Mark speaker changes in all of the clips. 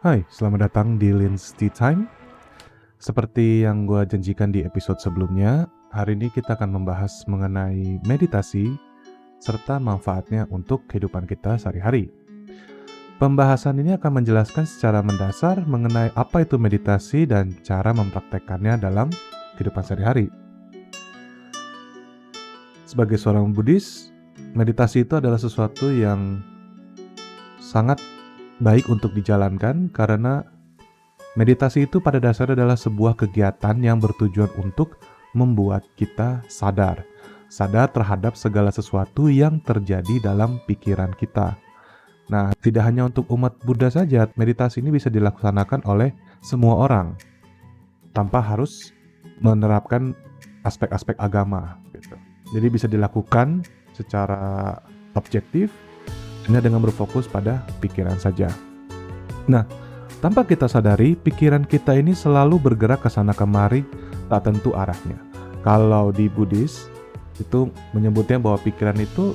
Speaker 1: Hai, selamat datang di Lin's Tea Time. Seperti yang gue janjikan di episode sebelumnya, hari ini kita akan membahas mengenai meditasi serta manfaatnya untuk kehidupan kita sehari-hari. Pembahasan ini akan menjelaskan secara mendasar mengenai apa itu meditasi dan cara mempraktekkannya dalam kehidupan sehari-hari. Sebagai seorang Buddhis, meditasi itu adalah sesuatu yang sangat baik untuk dijalankan karena meditasi itu pada dasarnya adalah sebuah kegiatan yang bertujuan untuk membuat kita sadar terhadap segala sesuatu yang terjadi dalam pikiran kita. Nah, tidak hanya untuk umat Buddha saja, meditasi ini bisa dilaksanakan oleh semua orang tanpa harus menerapkan aspek-aspek agama gitu. Jadi bisa dilakukan secara objektif hanya dengan berfokus pada pikiran saja. Nah, tanpa kita sadari, pikiran kita ini selalu bergerak ke sana kemari, tak tentu arahnya. Kalau di Buddhis, itu menyebutnya bahwa pikiran itu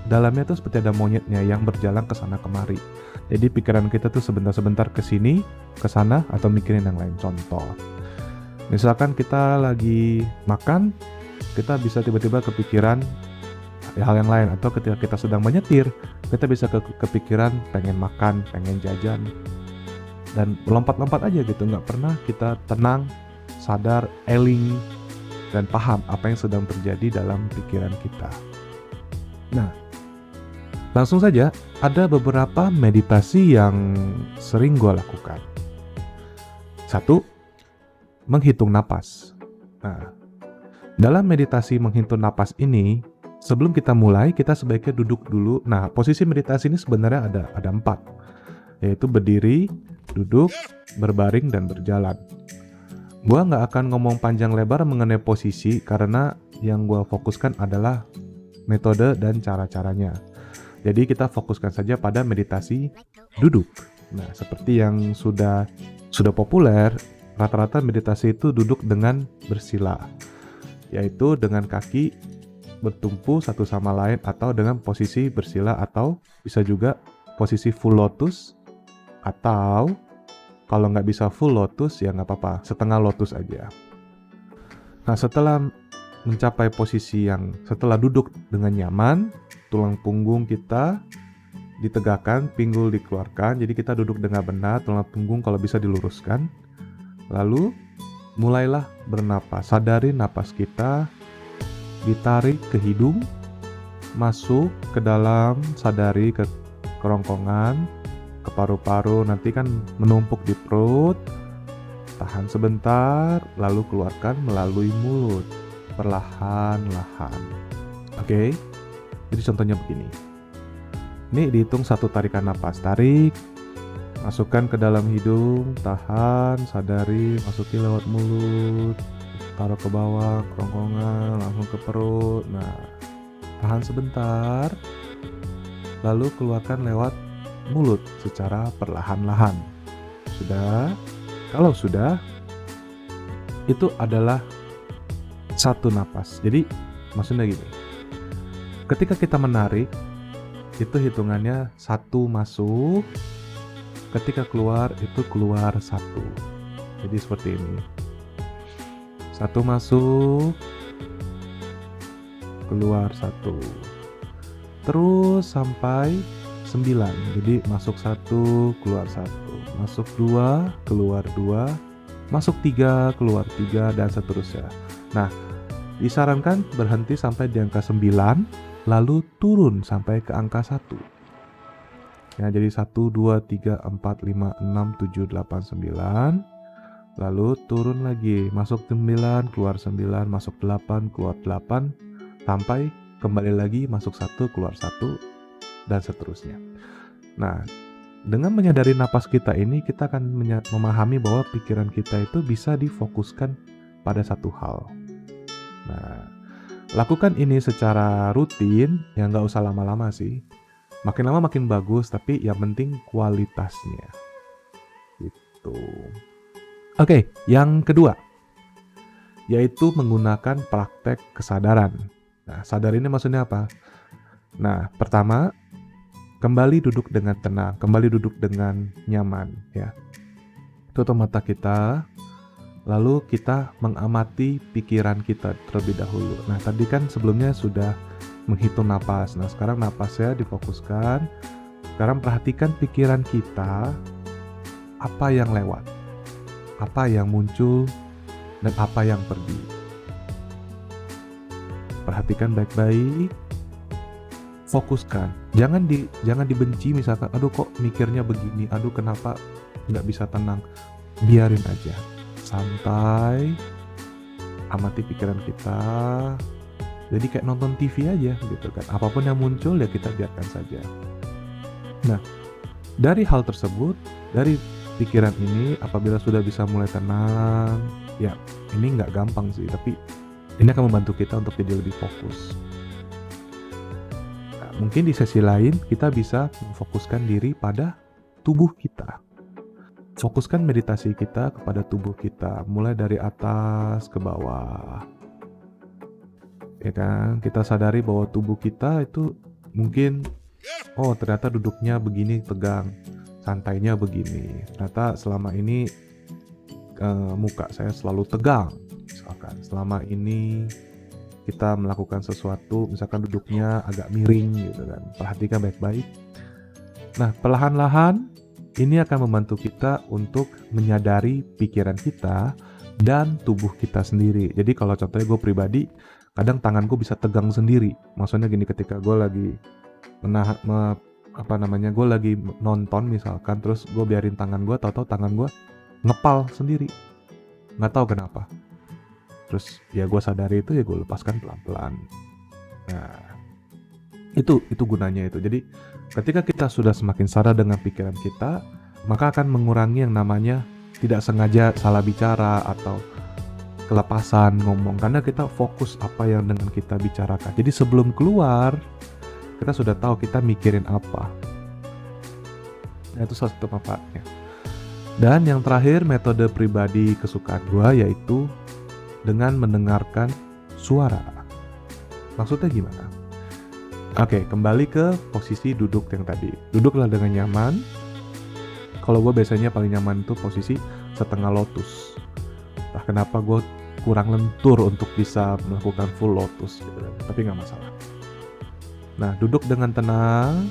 Speaker 1: dalamnya tuh seperti ada monyetnya yang berjalan ke sana kemari. Jadi pikiran kita tuh sebentar-sebentar ke sini, ke sana, atau mikirin yang lain. Contoh, misalkan kita lagi makan, kita bisa tiba-tiba kepikiran hal yang lain, atau ketika kita sedang menyetir, kita bisa kepikiran pengen makan, pengen jajan, dan lompat-lompat aja gitu, nggak pernah kita tenang, sadar, eling, dan paham apa yang sedang terjadi dalam pikiran kita. Nah, langsung saja, ada beberapa meditasi yang sering gue lakukan. 1. Menghitung napas. Nah, dalam meditasi menghitung napas ini, sebelum kita mulai, kita sebaiknya duduk dulu. Nah, posisi meditasi ini sebenarnya ada 4, yaitu berdiri, duduk, berbaring, dan berjalan. Gua nggak akan ngomong panjang lebar mengenai posisi karena yang gua fokuskan adalah metode dan cara-caranya. Jadi kita fokuskan saja pada meditasi duduk. Nah, seperti yang sudah populer, rata-rata meditasi itu duduk dengan bersila, yaitu dengan kaki bertumpu satu sama lain atau dengan posisi bersila, atau bisa juga posisi full lotus, atau kalau nggak bisa full lotus ya nggak apa-apa, setengah lotus aja. Nah, setelah mencapai posisi yang setelah duduk dengan nyaman, tulang punggung kita ditegakkan, pinggul dikeluarkan, jadi kita duduk dengan benar, tulang punggung kalau bisa diluruskan. Lalu mulailah bernapas, sadari napas kita ditarik ke hidung, masuk ke dalam, sadari ke kerongkongan, ke paru-paru, nanti kan menumpuk di perut, tahan sebentar, lalu keluarkan melalui mulut, perlahan-lahan. Oke, jadi contohnya begini. Ini dihitung 1 tarikan napas, tarik, masukkan ke dalam hidung, tahan, sadari, masuki lewat mulut, taruh ke bawah, kerongkongan, langsung ke perut. Nah, tahan sebentar, lalu keluarkan lewat mulut secara perlahan-lahan. Sudah? Kalau sudah, itu adalah 1 napas. Jadi, maksudnya gini, ketika kita menarik, itu hitungannya 1 masuk, ketika keluar, itu keluar 1. Jadi seperti ini. 1 masuk, keluar 1. Terus sampai 9. Jadi masuk 1, keluar 1. Masuk 2, keluar 2. Masuk 3, keluar 3, dan seterusnya. Nah, disarankan berhenti sampai di angka 9, lalu turun sampai ke angka 1. Ya, jadi 1, 2, 3, 4, 5, 6, 7, 8, 9. Lalu turun lagi, masuk 9, keluar 9, masuk 8, keluar 8, sampai kembali lagi masuk 1, keluar 1, dan seterusnya. Nah, dengan menyadari napas kita ini, kita akan memahami bahwa pikiran kita itu bisa difokuskan pada satu hal. Nah, lakukan ini secara rutin, ya nggak usah lama-lama sih. Makin lama makin bagus, tapi yang penting kualitasnya. Gitu. Oke, yang kedua, yaitu menggunakan praktek kesadaran. Nah, sadar ini maksudnya apa? Nah, pertama, kembali duduk dengan tenang, kembali duduk dengan nyaman ya. Tutup mata kita, lalu kita mengamati pikiran kita terlebih dahulu. Nah, tadi kan sebelumnya sudah menghitung napas. Nah, sekarang napasnya difokuskan. Sekarang perhatikan pikiran kita, apa yang lewat, apa yang muncul, dan apa yang pergi. Perhatikan baik-baik, fokuskan. Jangan dibenci misalkan, aduh kok mikirnya begini, aduh kenapa nggak bisa tenang. Biarin aja, santai, amati pikiran kita. Jadi kayak nonton TV aja gitu kan. Apapun yang muncul ya kita biarkan saja. Nah, dari hal tersebut, dari pikiran ini, apabila sudah bisa mulai tenang, ya ini nggak gampang sih, tapi ini akan membantu kita untuk jadi lebih fokus. Nah, mungkin di sesi lain kita bisa memfokuskan diri pada tubuh kita. Fokuskan meditasi kita kepada tubuh kita, mulai dari atas ke bawah. Ya kan, kita sadari bahwa tubuh kita itu mungkin, oh ternyata duduknya begini tegang, santainya begini. Ternyata selama ini muka saya selalu tegang. Misalkan selama ini kita melakukan sesuatu, misalkan duduknya agak miring gitu kan. Perhatikan baik-baik. Nah, perlahan-lahan ini akan membantu kita untuk menyadari pikiran kita dan tubuh kita sendiri. Jadi kalau contohnya gue pribadi, kadang tanganku bisa tegang sendiri. Maksudnya gini, ketika gue lagi gue lagi nonton misalkan, terus gue biarin tangan gue, tahu-tahu tangan gue ngepal sendiri, nggak tahu kenapa. Terus ya gue sadari itu, ya gue lepaskan pelan-pelan. Nah, itu gunanya itu. Jadi ketika kita sudah semakin sadar dengan pikiran kita, maka akan mengurangi yang namanya tidak sengaja salah bicara atau kelepasan ngomong, karena kita fokus apa yang dengan kita bicarakan. Jadi sebelum keluar, kita sudah tahu kita mikirin apa. Nah, itu salah satu manfaatnya. Dan yang terakhir, metode pribadi kesukaan gua yaitu dengan mendengarkan suara. Maksudnya gimana? Oke, kembali ke posisi duduk yang tadi. Duduklah dengan nyaman. Kalau gue biasanya paling nyaman itu posisi setengah lotus. Nah, kenapa gue kurang lentur untuk bisa melakukan full lotus gitu kan. Tapi nggak masalah. Nah, duduk dengan tenang.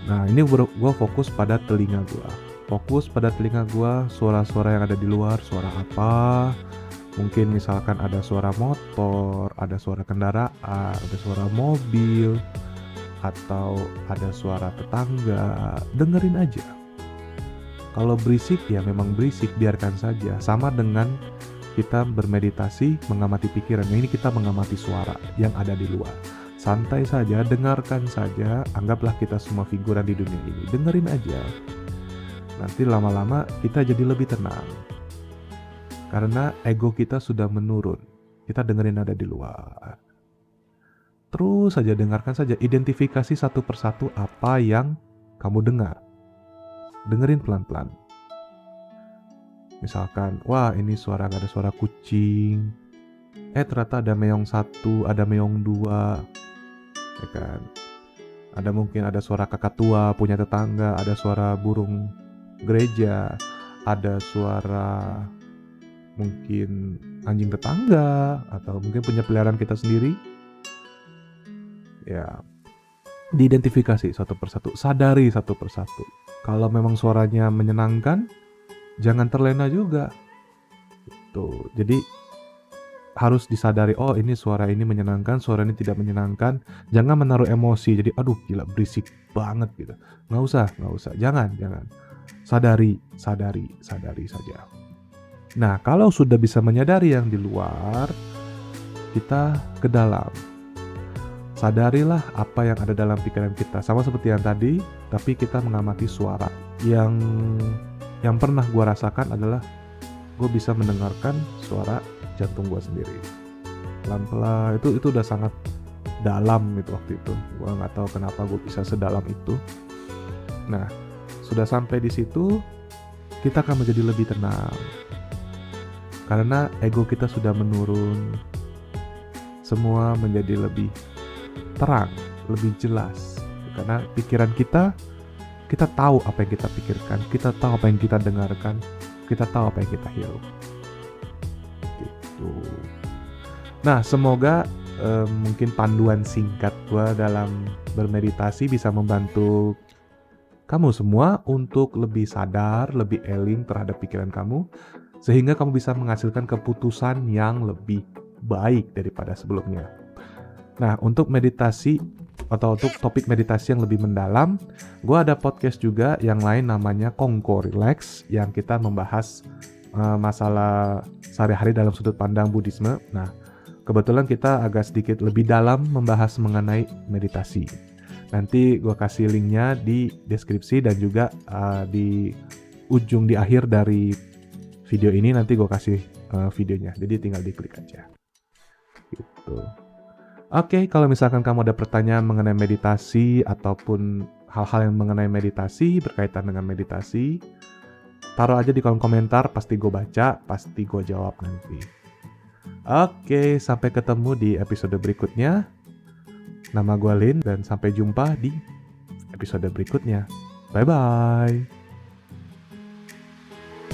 Speaker 1: Nah, ini gue fokus pada telinga gue. Fokus pada telinga gue, suara-suara yang ada di luar, suara apa. Mungkin misalkan ada suara motor, ada suara kendaraan, ada suara mobil, atau ada suara tetangga. Dengerin aja. Kalau berisik ya memang berisik, biarkan saja. Sama dengan kita bermeditasi, mengamati pikiran. Ini kita mengamati suara yang ada di luar. Santai saja, dengarkan saja. Anggaplah kita semua figuran di dunia ini. Dengerin aja. Nanti lama-lama kita jadi lebih tenang. Karena ego kita sudah menurun. Kita dengerin ada di luar. Terus saja dengarkan saja. Identifikasi satu persatu apa yang kamu dengar. Dengerin pelan-pelan. Misalkan, wah ini ada suara kucing. Ternyata ada meong 1, ada meong 2. Ya kan? Mungkin ada suara kakak tua punya tetangga. Ada suara burung gereja. Ada suara mungkin anjing tetangga, atau mungkin punya peliharaan kita sendiri. Ya, diidentifikasi satu persatu, sadari satu persatu. Kalau memang suaranya menyenangkan, jangan terlena juga. Tuh, jadi harus disadari, oh ini suara ini menyenangkan, suara ini tidak menyenangkan. Jangan menaruh emosi, jadi aduh gila berisik banget gitu. Nggak usah, jangan. Sadari saja. Nah, kalau sudah bisa menyadari yang di luar, kita ke dalam. Sadarilah apa yang ada dalam pikiran kita. Sama seperti yang tadi, tapi kita mengamati suara. Yang pernah gue rasakan adalah gue bisa mendengarkan suara jantung gue sendiri. Pelan-pelan, itu udah sangat dalam gitu waktu itu. Gue nggak tahu kenapa gue bisa sedalam itu. Nah, sudah sampai di situ, kita akan menjadi lebih tenang. Karena ego kita sudah menurun, semua menjadi lebih terang, lebih jelas. Karena pikiran kita tahu apa yang kita pikirkan, kita tahu apa yang kita dengarkan, kita tahu apa yang kita hirup. Gitu. Nah, semoga mungkin panduan singkat gue dalam bermeditasi bisa membantu kamu semua untuk lebih sadar, lebih eling terhadap pikiran kamu, sehingga kamu bisa menghasilkan keputusan yang lebih baik daripada sebelumnya. Nah, untuk meditasi atau untuk topik meditasi yang lebih mendalam, gue ada podcast juga yang lain namanya Kongko Relax, yang kita membahas masalah sehari-hari dalam sudut pandang Buddhisme. Nah, kebetulan kita agak sedikit lebih dalam membahas mengenai meditasi. Nanti gue kasih linknya di deskripsi dan juga di ujung di akhir dari video ini nanti gue kasih videonya. Jadi tinggal diklik aja. Gitu. Oke, kalau misalkan kamu ada pertanyaan mengenai meditasi ataupun hal-hal yang mengenai meditasi, berkaitan dengan meditasi, taruh aja di kolom komentar, pasti gue baca, pasti gue jawab nanti. Oke, sampai ketemu di episode berikutnya. Nama gue Lin dan sampai jumpa di episode berikutnya. Bye-bye.